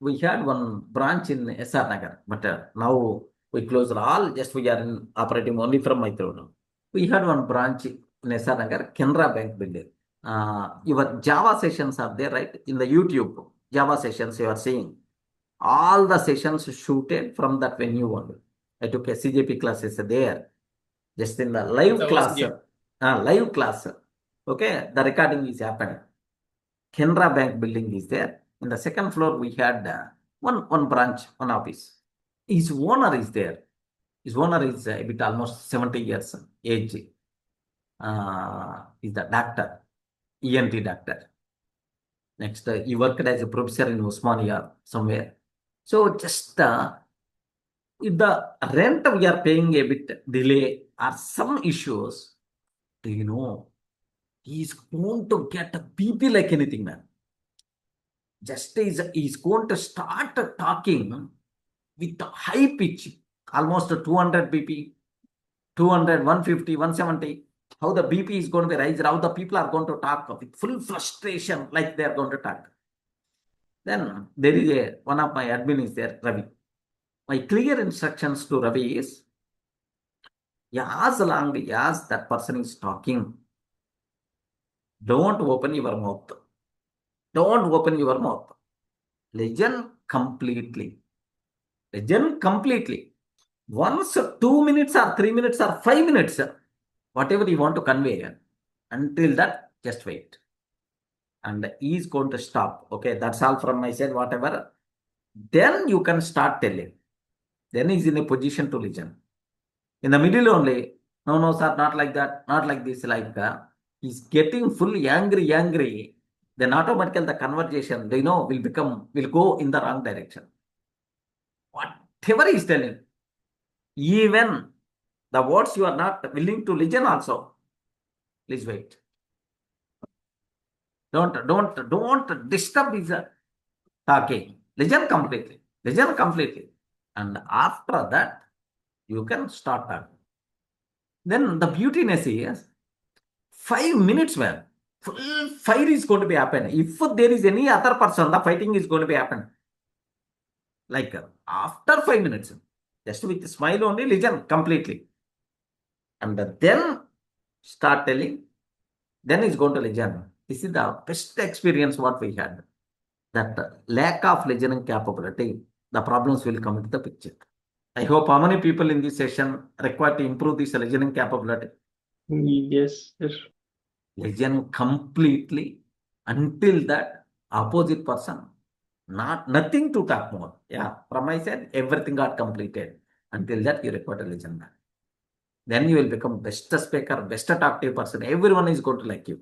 we had one branch in SR Nagar, but now we closed all. Just we are operating only from Mysore now. We had one branch in SR Nagar, Canara Bank building. Your Java sessions are there, right? In the YouTube, Java sessions you are seeing. All the sessions shooted from that venue only. I took a CJP classes there. Just in the live class. Live class. Okay, the recording is happening. Canara Bank building is there. In the second floor, we had one branch, one office. His owner is there. His owner is a bit almost 70 years age. Is the doctor, ENT doctor. Next, he worked as a professor in Osmania somewhere. So just if the rent we are paying a bit delay or some issues, do you know, he's going to get a BP like anything, man. Just he's going to start talking with high pitch, almost 200 BP, 200, 150, 170. How the BP is going to be raised, how the people are going to talk with full frustration like they are going to talk. Then there is one of my admin is there, Ravi. My clear instructions to Ravi is, as long as that person is talking, don't open your mouth. Don't open your mouth. Listen completely. Listen completely. Once 2 minutes or 3 minutes or 5 minutes, whatever you want to convey, until that, just wait. And he is going to stop. Okay, that's all from my side, whatever. Then you can start telling. Then he's in a position to listen. In the middle only, no, sir, not like that, not like this, like that. He's getting fully angry. Then automatically the conversation, will go in the wrong direction. Whatever he's telling, even the words you are not willing to listen also, please wait. Don't disturb his talking. Listen completely. Listen completely. And after that, you can start talking. Then the beautiness is 5 minutes, man. Full fire is going to be happen. If there is any other person, the fighting is going to be happen. Like after 5 minutes, just with a smile only, listen completely. And then start telling, then it's going to listen. This is the best experience what we had. That lack of listening capability, the problems will come into the picture. I hope how many people in this session require to improve this listening capability? Yes, sir. Listen completely until that opposite person, nothing to talk more. Yeah, from my side, everything got completed. Until that, you require to listen back. Then you will become best speaker, best talkative person. Everyone is going to like you.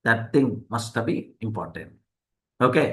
That thing must be important. Okay.